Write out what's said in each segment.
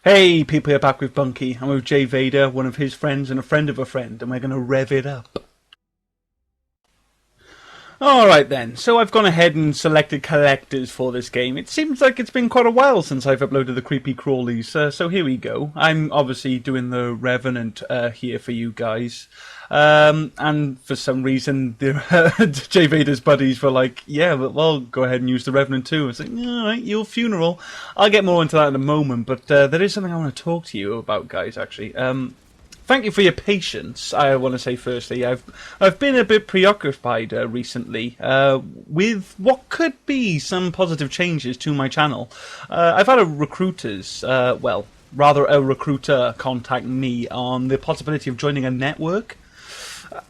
Hey, people, here back with Bunky. I'm with Jay Vader, one of his friends and a friend of a friend, and we're going to rev it up. Alright then, so I've gone ahead and selected collectors for this game. It seems like it's been quite a while since I've uploaded the creepy crawlies, so here we go. I'm obviously doing the Revenant here for you guys. And for some reason, Jay Vader's buddies were like, yeah, well, go ahead and use the Revenant too. It's like, alright, your funeral. I'll get more into that in a moment, but there is something I want to talk to you about, guys, actually. Thank you for your patience, I want to say firstly. I've been a bit preoccupied recently with what could be some positive changes to my channel. I've had a recruiter contact me on the possibility of joining a network.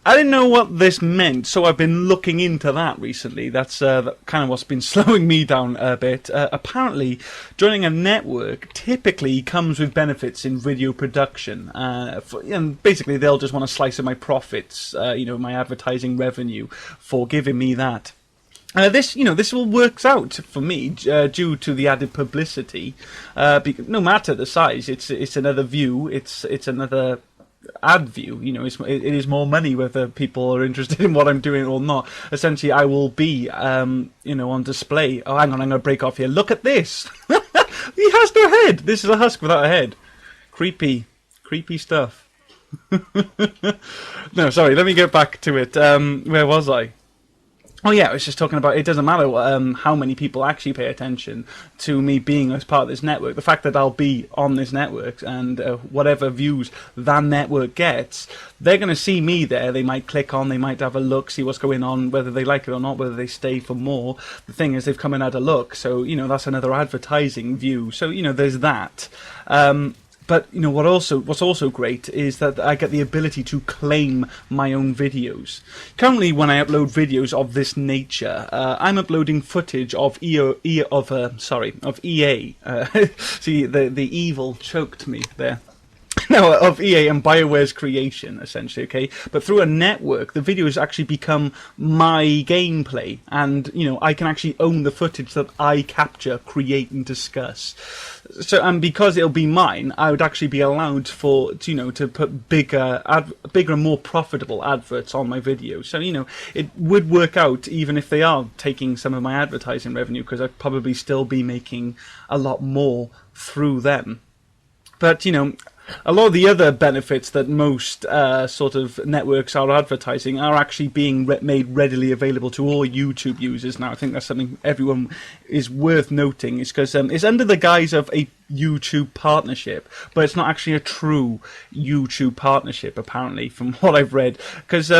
I didn't know what this meant, so I've been looking into that recently. That's kind of what's been slowing me down a bit. Apparently, joining a network typically comes with benefits in video production. And basically, they'll just want a slice of my profits, my advertising revenue, for giving me that. This all works out for me due to the added publicity. No matter the size, it's another view. It's another ad view. It is more money whether people are interested in what I'm doing or not. Essentially, I will be on display. Oh, hang on, I'm going to break off here. Look at this. He has no head. This is a husk without a head. Creepy stuff. No, sorry, let me get back to it. Where was I? Oh yeah, I was just talking about it doesn't matter how many people actually pay attention to me being as part of this network. The fact that I'll be on this network and whatever views that network gets, they're going to see me there. They might click on, they might have a look, see what's going on, whether they like it or not, whether they stay for more. The thing is, they've come and had a look, so that's another advertising view. So there's that. But what's also great is that I get the ability to claim my own videos. Currently, when I upload videos of this nature, I'm uploading footage of EA. See, the evil choked me there. No, of EA and bioware's creation, essentially, okay? But through a network, the videos actually become my gameplay, and, I can actually own the footage that I capture, create, and discuss. So, and because it'll be mine, I would actually be allowed to put bigger and more profitable adverts on my videos. So, it would work out even if they are taking some of my advertising revenue, because I'd probably still be making a lot more through them. But, a lot of the other benefits that most sort of networks are advertising are actually being made readily available to all YouTube users now. I think that's something everyone is worth noting, is because it's under the guise of a YouTube partnership, but it's not actually a true YouTube partnership, apparently, from what I've read. Because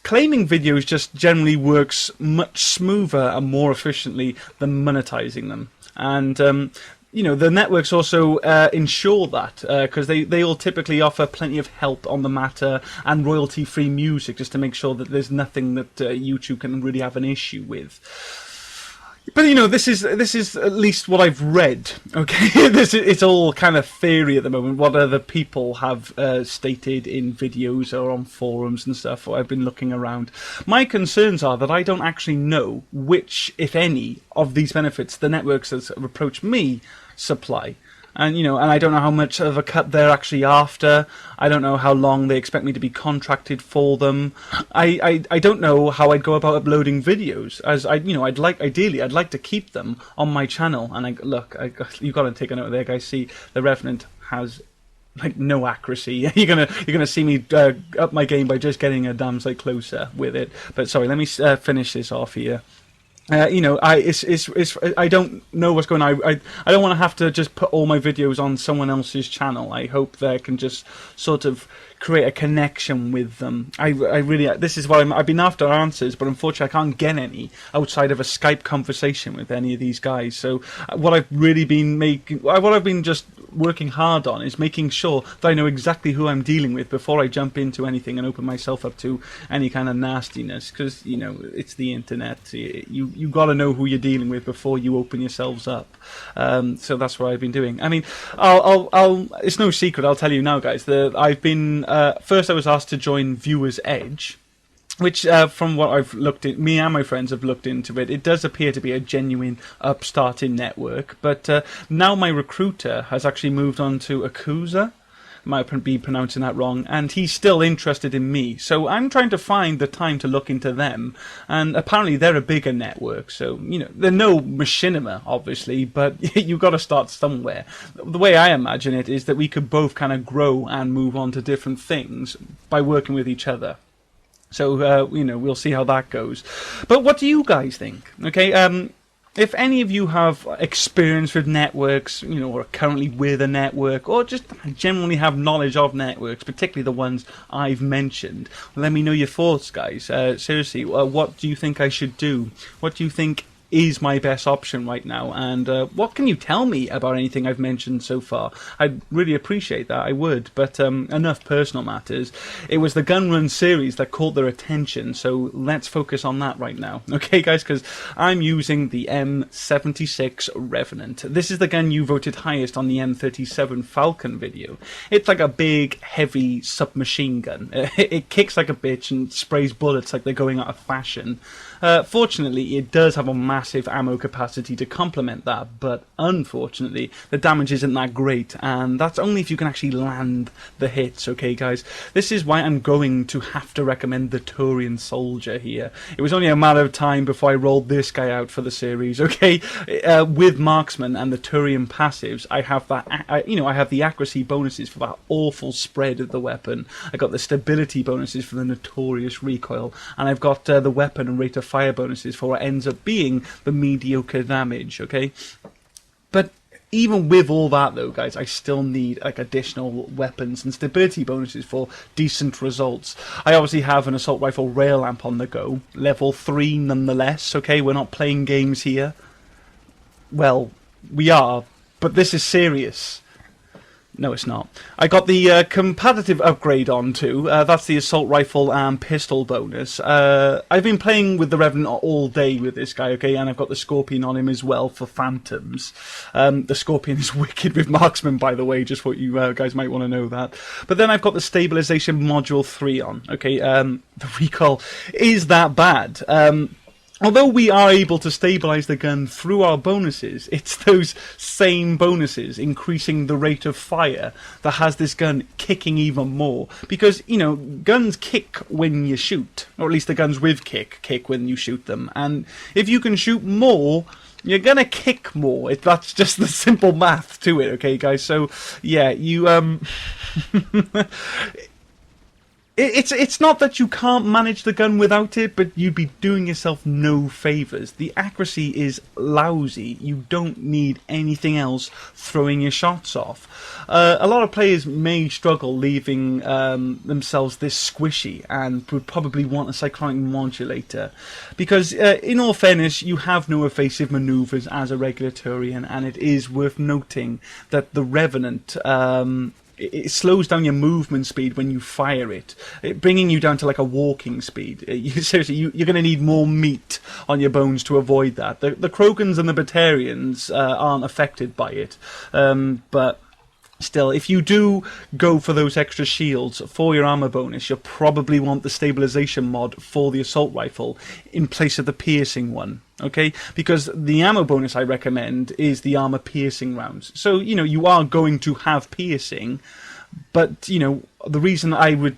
claiming videos just generally works much smoother and more efficiently than monetizing them. And the networks also ensure that, because they all typically offer plenty of help on the matter and royalty-free music, just to make sure that there's nothing that YouTube can really have an issue with. But this is at least what I've read. Okay, it's all kind of theory at the moment. What other people have stated in videos or on forums and stuff. I've been looking around. My concerns are that I don't actually know which, if any, of these benefits the networks that have approached me supply. And and I don't know how much of a cut they're actually after. I don't know how long they expect me to be contracted for them. I don't know how I'd go about uploading videos, as ideally I'd like to keep them on my channel. And you've got to take a note there, guys. See, the Revenant has no accuracy. You're gonna see me up my game by just getting a damn sight closer with it. But sorry, let me finish this off here. I don't know what's going on. I don't want to have to just put all my videos on someone else's channel. I hope they can just sort of create a connection with them. This is why I've been after answers, but unfortunately I can't get any outside of a Skype conversation with any of these guys. So what I've been just working hard on is making sure that I know exactly who I'm dealing with before I jump into anything and open myself up to any kind of nastiness, because it's the internet. You got to know who you're dealing with before you open yourselves up. So that's what I've been doing. I mean, it's no secret. I'll tell you now, guys. I've been first I was asked to join Viewers Edge. which, from what I've looked at, me and my friends have looked into it, it does appear to be a genuine upstarting network. But now my recruiter has actually moved on to Akusa. Might be pronouncing that wrong, and he's still interested in me. So I'm trying to find the time to look into them, and apparently they're a bigger network. So, you know, they're no machinima, obviously, but you've got to start somewhere. The way I imagine it is that we could both kind of grow and move on to different things by working with each other. So, you know, we'll see how that goes. But what do you guys think? Okay, if any of you have experience with networks, you know, or are currently with a network, or just generally have knowledge of networks, particularly the ones I've mentioned, let me know your thoughts, guys. Seriously, what do you think I should do? What do you think is my best option right now, and what can you tell me about anything I've mentioned so far? I'd really appreciate that, I would, but enough personal matters. It was the gun run series that caught their attention, so let's focus on that right now, okay guys, because I'm using the M-76 Revenant. This is the gun you voted highest on the M37 Falcon video. It's like a big, heavy submachine gun. It kicks like a bitch and sprays bullets like they're going out of fashion. Fortunately, it does have a massive ammo capacity to complement that, but unfortunately, the damage isn't that great, and that's only if you can actually land the hits, okay guys? This is why I'm going to have to recommend the Turian soldier here. It was only a matter of time before I rolled this guy out for the series, okay? With marksman and the Turian passives, I have that, I have the accuracy bonuses for that awful spread of the weapon. I got the stability bonuses for the notorious recoil, and I've got the weapon and rate of fire bonuses for what ends up being the mediocre damage, okay? But even with all that though, guys, I still need like additional weapons and stability bonuses for decent results. I obviously have an assault rifle rail lamp on the go, level 3 nonetheless, okay? We're not playing games here. Well, we are, but this is serious. No, it's not. I got the competitive upgrade on too. That's the assault rifle and pistol bonus. I've been playing with the Revenant all day with this guy, okay, and I've got the Scorpion on him as well for phantoms. The Scorpion is wicked with marksman, by the way, just what you guys might want to know that. But then I've got the stabilization module 3 on, okay. The recoil is that bad. Although we are able to stabilize the gun through our bonuses, it's those same bonuses increasing the rate of fire that has this gun kicking even more. Because, you know, guns kick when you shoot, or at least the guns with kick when you shoot them. And if you can shoot more, you're gonna kick more. That's just the simple math to it, okay, guys? So, yeah, you, It's not that you can't manage the gun without it, but you'd be doing yourself no favours. The accuracy is lousy. You don't need anything else throwing your shots off. A lot of players may struggle leaving themselves this squishy and would probably want a cyclonic modulator. Because, in all fairness, you have no evasive manoeuvres as a regular Turian, and it is worth noting that the Revenant it slows down your movement speed when you fire it, bringing you down to like a walking speed. Seriously, you're going to need more meat on your bones to avoid that. The Krogans and the Batarians aren't affected by it, but still, if you do go for those extra shields for your armor bonus, you'll probably want the stabilization mod for the assault rifle in place of the piercing one, okay? Because the ammo bonus I recommend is the armor piercing rounds. So, you know, you are going to have piercing, but, you know, the reason I would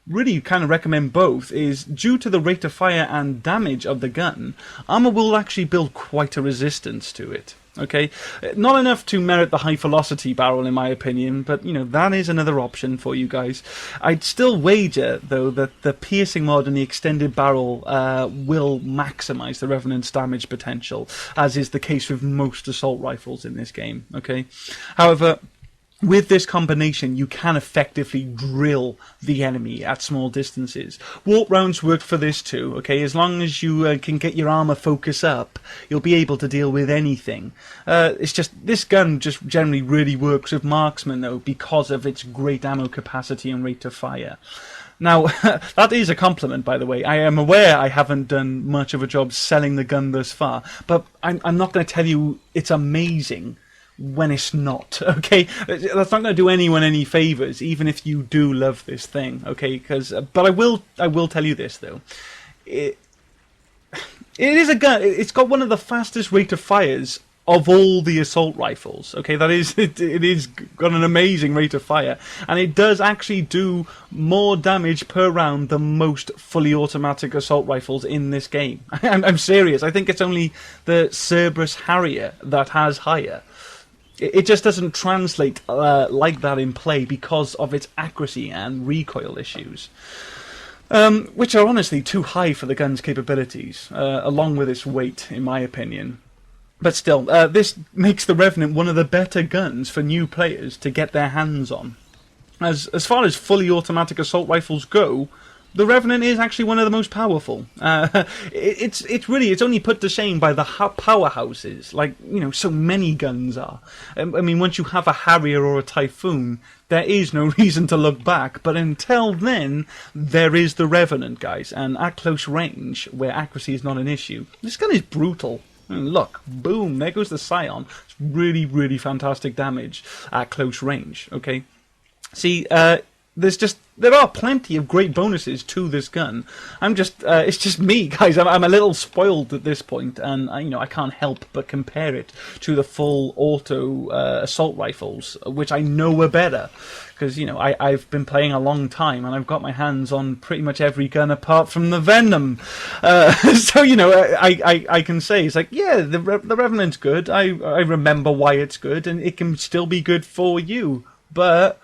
really kind of recommend both is due to the rate of fire and damage of the gun, armor will actually build quite a resistance to it. Okay, not enough to merit the high velocity barrel in my opinion, but you know, that is another option for you guys. I'd still wager though that the piercing mod and the extended barrel will maximize the Revenant's damage potential, as is the case with most assault rifles in this game. Okay, however, with this combination, you can effectively drill the enemy at small distances. Warp rounds work for this too, okay? As long as you can get your armor focus up, you'll be able to deal with anything. It's just, this gun just generally really works with marksman though, because of its great ammo capacity and rate of fire. Now, that is a compliment, by the way. I am aware I haven't done much of a job selling the gun thus far, but I'm not going to tell you it's amazing when it's not, okay? That's not going to do anyone any favors, even if you do love this thing, okay? But I will tell you this though, it is a gun. It's got one of the fastest rate of fires of all the assault rifles, okay? That is, it is got an amazing rate of fire, and it does actually do more damage per round than most fully automatic assault rifles in this game. I'm serious. I think it's only the Cerberus Harrier that has higher. It just doesn't translate like that in play because of its accuracy and recoil issues. Which are honestly too high for the gun's capabilities, along with its weight, in my opinion. But still, this makes the Revenant one of the better guns for new players to get their hands on. As far as fully automatic assault rifles go, the Revenant is actually one of the most powerful. It's only put to shame by the powerhouses, like, you know, so many guns are. I mean, once you have a Harrier or a Typhoon, there is no reason to look back. But until then, there is the Revenant, guys. And at close range, where accuracy is not an issue, this gun is brutal. Look, boom, there goes the Scion. It's really, really fantastic damage at close range, okay? See, there are plenty of great bonuses to this gun. It's just me, guys. I'm a little spoiled at this point, and I can't help but compare it to the full auto assault rifles, which I know are better. Because, I've been playing a long time, and I've got my hands on pretty much every gun apart from the Venom. So, I can say, it's like, yeah, the Revenant's good. I remember why it's good, and it can still be good for you. But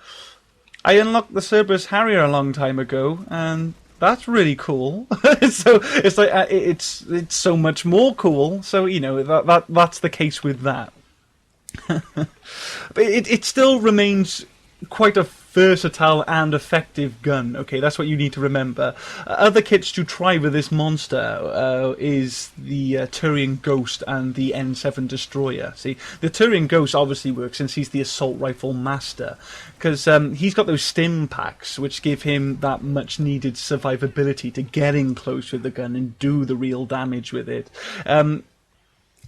I unlocked the Cerberus Harrier a long time ago, and that's really cool. So it's like it's so much more cool. So that's the case with that. But it still remains quite a versatile and effective gun. Okay, that's what you need to remember. Other kits to try with this monster is the Turian Ghost and the N7 Destroyer. See, the Turian Ghost obviously works since he's the assault rifle master, because he's got those stim packs which give him that much needed survivability to get in close with the gun and do the real damage with it.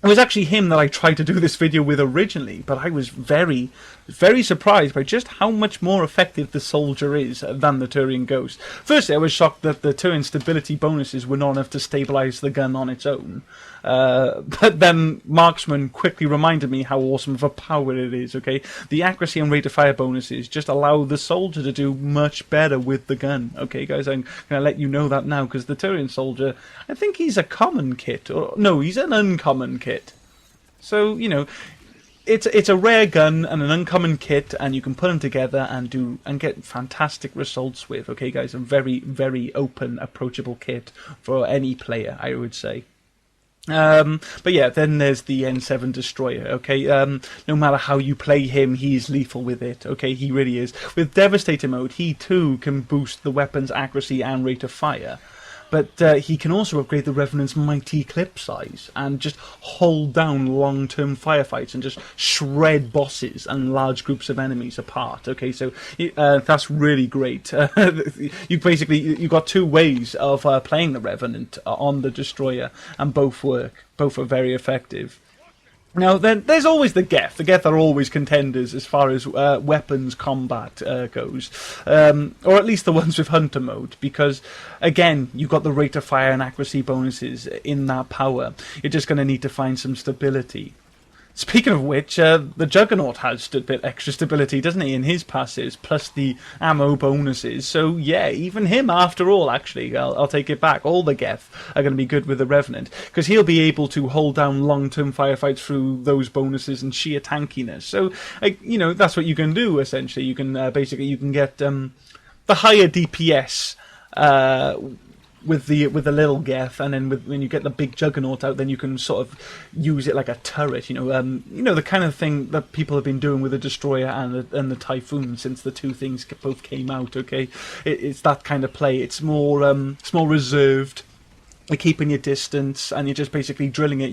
It was actually him that I tried to do this video with originally, but I was very, very surprised by just how much more effective the soldier is than the Turian Ghost. Firstly, I was shocked that the Turian stability bonuses were not enough to stabilize the gun on its own. But then Marksman quickly reminded me how awesome of a power it is, okay? The accuracy and rate of fire bonuses just allow the soldier to do much better with the gun. Okay, guys, I'm going to let you know that now, because the Turian soldier, I think he's a common kit. Or no, he's an uncommon kit. So, it's a rare gun and an uncommon kit, and you can put them together and get fantastic results with. Okay, guys, a very, very open, approachable kit for any player, I would say. But yeah, then there's the N7 Destroyer, okay? No matter how you play him, he's lethal with it, okay? He really is. With Devastator mode, he too can boost the weapon's accuracy and rate of fire. But he can also upgrade the Revenant's mighty clip size and just hold down long-term firefights and just shred bosses and large groups of enemies apart. Okay, so that's really great. You've got two ways of playing the Revenant on the Destroyer, and both work. Both are very effective. Now, then, there's always the Geth. The Geth are always contenders as far as weapons combat goes. Or at least the ones with Hunter mode, because, again, you've got the rate of fire and accuracy bonuses in that power. You're just going to need to find some stability. Speaking of which, the Juggernaut has a bit extra stability, doesn't he, in his passives, plus the ammo bonuses. So, yeah, even him, after all, actually, I'll take it back. All the Geth are going to be good with the Revenant, because he'll be able to hold down long-term firefights through those bonuses and sheer tankiness. So, that's what you can do, essentially. You can, you can get the higher DPS with the little Geth, and then when you get the big Juggernaut out, then you can sort of use it like a turret. The kind of thing that people have been doing with the Destroyer and the Typhoon since the two things both came out. Okay, it's that kind of play. It's more reserved. You're keeping your distance, and you're just basically drilling it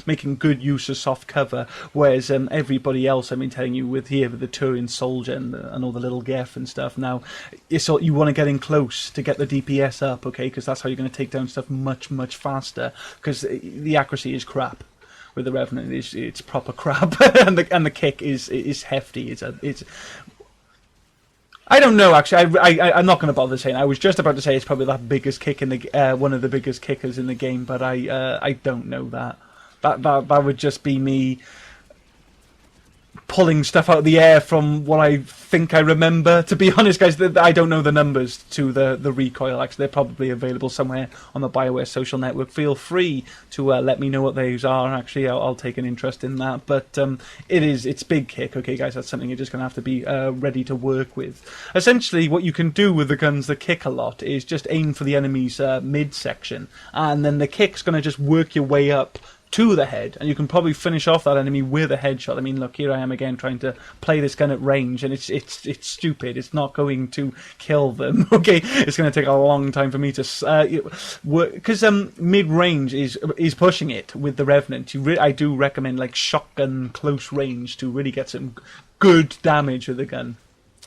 making good use of soft cover, whereas everybody else I've been telling you with the Turian Soldier and all the little Geth and stuff, now you want to get in close to get the DPS up, okay, because that's how you're going to take down stuff much, much faster, because the accuracy is crap. with the Revenant. It's proper crap, and the kick is hefty. It's I don't know, actually. I'm not going to bother saying. I was just about to say it's probably the biggest kick in the one of the biggest kickers in the game, but I don't know that. That would just be me pulling stuff out of the air from what I think I remember. To be honest, guys, I don't know the numbers to the recoil. Actually, they're probably available somewhere on the BioWare social network. Feel free to let me know what those are. Actually, I'll take an interest in that. But it's big kick. Okay, guys, that's something you're just going to have to be ready to work with. Essentially, what you can do with the guns that kick a lot is just aim for the enemy's midsection, and then the kick's going to just work your way up to the head, and you can probably finish off that enemy with a headshot. I mean, look, here I am again trying to play this gun at range, and it's stupid. It's not going to kill them. Okay, it's going to take a long time for me to work, because mid-range is pushing it with the Revenant. I do recommend like shotgun close range to really get some good damage with the gun.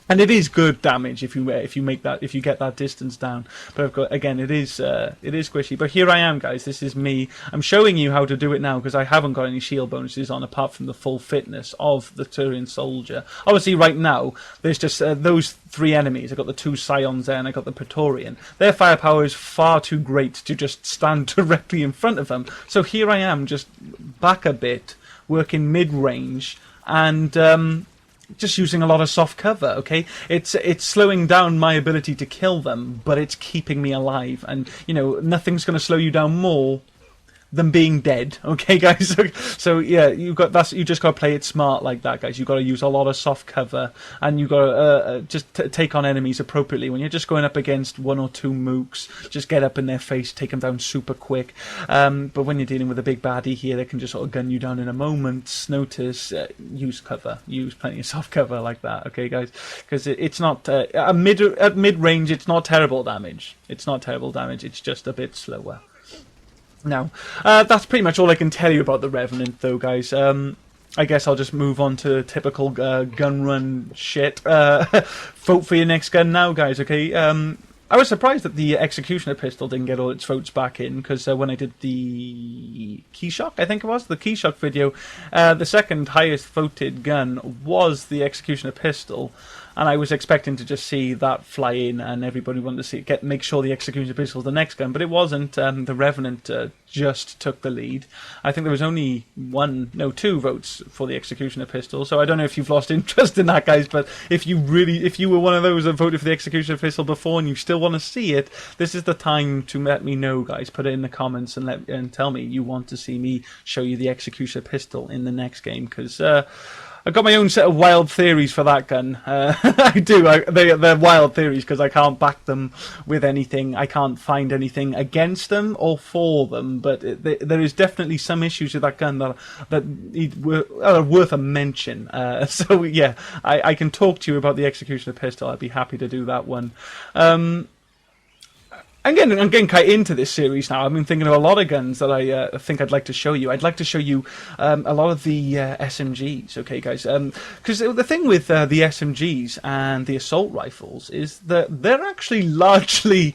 And it is good damage if you get that distance down. But of course, again, it is squishy. But here I am, guys. This is me. I'm showing you how to do it now because I haven't got any shield bonuses on apart from the full fitness of the Turian soldier. Obviously, right now there's just those three enemies. I got the two Scions there, and I got the Praetorian. Their firepower is far too great to just stand directly in front of them. So here I am, just back a bit, working mid-range, and just using a lot of soft cover. Okay, it's slowing down my ability to kill them, but it's keeping me alive, and nothing's going to slow you down more than being dead. Okay, guys. So yeah, you just got to play it smart like that, guys. You got to use a lot of soft cover, and you got to just take on enemies appropriately. When you're just going up against one or two mooks, just get up in their face, take them down super quick. But when you're dealing with a big baddie here, they can just sort of gun you down in a moment's notice. Use cover, use plenty of soft cover like that. Okay, guys, because it's not at mid range. It's not terrible damage. It's not terrible damage. It's just a bit slower. Now, that's pretty much all I can tell you about the Revenant, though, guys. I guess I'll just move on to typical gun run shit. Vote for your next gun now, guys, okay? I was surprised that the Executioner pistol didn't get all its votes back in, because when I did the Keyshock, I think it was, the Keyshock video, the second highest voted gun was the Executioner pistol. And I was expecting to just see that fly in, and everybody wanted to make sure the Executioner pistol is the next gun, but it wasn't. The Revenant just took the lead. I think there was only 2 votes for the Executioner pistol. So I don't know if you've lost interest in that, guys. But if you were one of those that voted for the Executioner pistol before and you still want to see it, this is the time to let me know, guys. Put it in the comments and tell me you want to see me show you the Executioner pistol in the next game, because I've got my own set of wild theories for that gun. I do. They're wild theories because I can't back them with anything. I can't find anything against them or for them. But there is definitely some issues with that gun that are worth a mention. So yeah, I can talk to you about the Executioner pistol. I'd be happy to do that one. I'm getting quite into this series now. I've been thinking of a lot of guns that I think I'd like to show you. I'd like to show you a lot of the SMGs, okay, guys? Because the thing with the SMGs and the assault rifles is that they're actually largely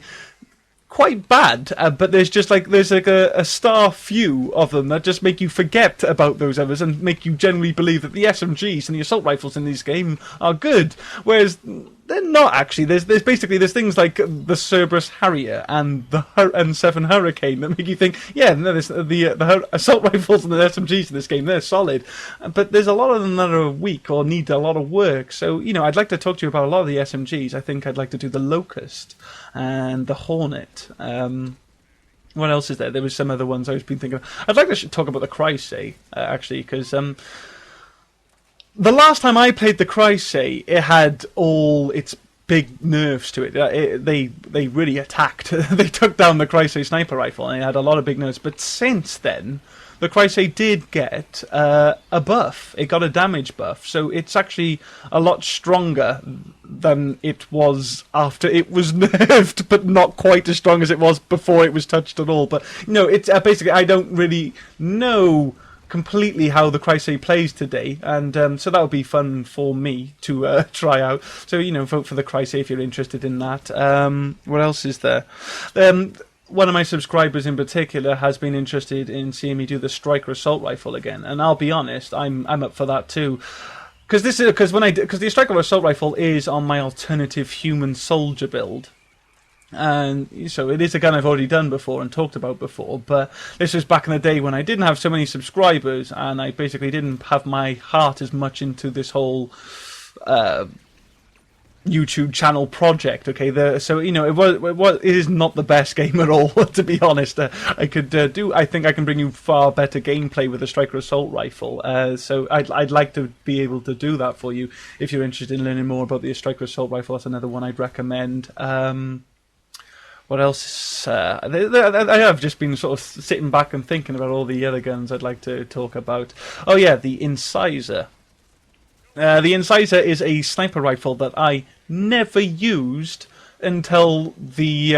quite bad, but there's a star few of them that just make you forget about those others and make you generally believe that the SMGs and the assault rifles in this game are good, whereas they're not actually. There's things like the Cerberus Harrier and the M-77 Hurricane that make you think, yeah, no, the assault rifles and the SMGs in this game, they're solid, but there's a lot of them that are weak or need a lot of work. So I'd like to talk to you about a lot of the SMGs. I think I'd like to do the Locust and the Hornet. What else is there? There was some other ones I've been thinking of. I'd like to talk about the Chrysay, actually, because the last time I played the Chrysay, it had all its big nerfs to it. They really attacked. They took down the Chrysay sniper rifle, and it had a lot of big nerfs. But since then, the Chrysay did get a buff. It got a damage buff, so it's actually a lot stronger than it was after it was nerfed, but not quite as strong as it was before it was touched at all. But it's basically, I don't really know completely how the Chrysay plays today, and so that would be fun for me to try out. So vote for the Chrysay if you're interested in that. What else is there? one of my subscribers in particular has been interested in seeing me do the striker assault rifle again, and I'll be honest, I'm up for that too. Because the striker assault rifle is on my alternative human soldier build. And so it is a gun I've already done before and talked about before, but this was back in the day when I didn't have so many subscribers, and I basically didn't have my heart as much into this whole YouTube channel project. Okay, so you know, it is not the best game at all, to be honest. I think I can bring you far better gameplay with a striker assault rifle. So I'd like to be able to do that for you if you're interested in learning more about the striker assault rifle. That's another one I'd recommend. What else? I have just been sort of sitting back and thinking about all the other guns I'd like to talk about. Oh yeah, the Incisor. The Incisor is a sniper rifle that I never used until the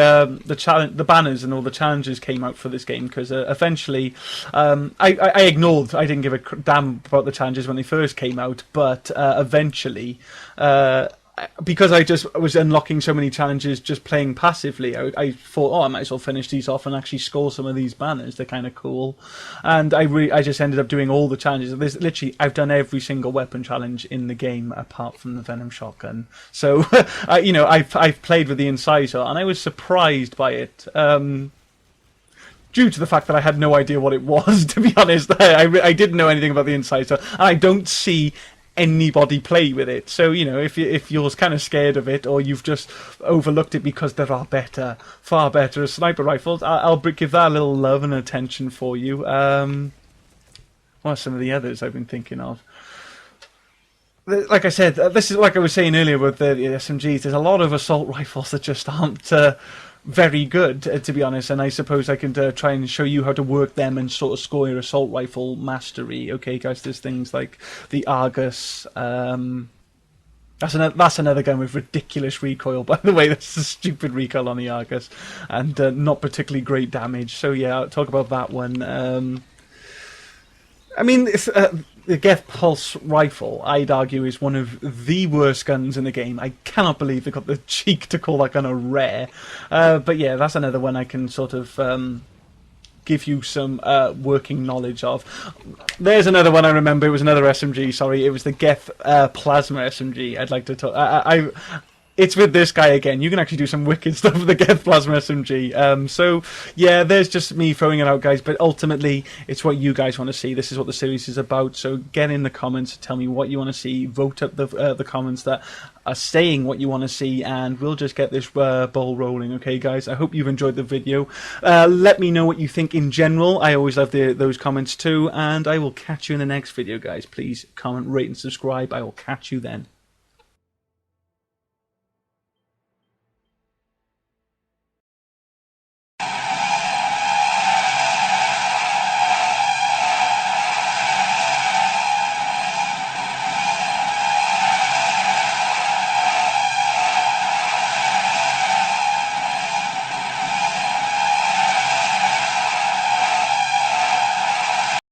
banners and all the challenges came out for this game, because eventually I ignored. I didn't give a damn about the challenges when they first came out, but eventually. Because I just was unlocking so many challenges just playing passively, I thought, oh, I might as well finish these off and actually score some of these banners. They're kind of cool. And I just ended up doing all the challenges. I've done every single weapon challenge in the game apart from the Venom shotgun. So, I've played with the Incisor, and I was surprised by it. Due to the fact that I had no idea what it was, to be honest. I didn't know anything about the Incisor, and I don't see anybody play with it. So, you know, if you're kind of scared of it, or you've just overlooked it because there are far better sniper rifles, I'll give that a little love and attention for you. What are some of the others I've been thinking of? Like I said, this is like I was saying earlier with the SMGs, there's a lot of assault rifles that just aren't very good, to be honest, and I suppose I can try and show you how to work them and sort of score your assault rifle mastery. Okay, guys, there's things like the Argus. That's another gun with ridiculous recoil, by the way. That's a stupid recoil on the Argus, and not particularly great damage. So yeah, I'll talk about that one. I mean, the Geth Pulse rifle, I'd argue, is one of the worst guns in the game. I cannot believe they got the cheek to call that gun a rare. But yeah, that's another one I can sort of give you some working knowledge of. There's another one I remember. It was another SMG. Sorry, it was the Geth Plasma SMG. I'd like to talk. It's with this guy again. You can actually do some wicked stuff with the Geth Plasma SMG. So, yeah, there's just me throwing it out, guys. But ultimately, it's what you guys want to see. This is what the series is about. So get in the comments. Tell me what you want to see. Vote up the comments that are saying what you want to see. And we'll just get this ball rolling. Okay, guys? I hope you've enjoyed the video. Let me know what you think in general. I always love those comments too. And I will catch you in the next video, guys. Please comment, rate, and subscribe. I will catch you then.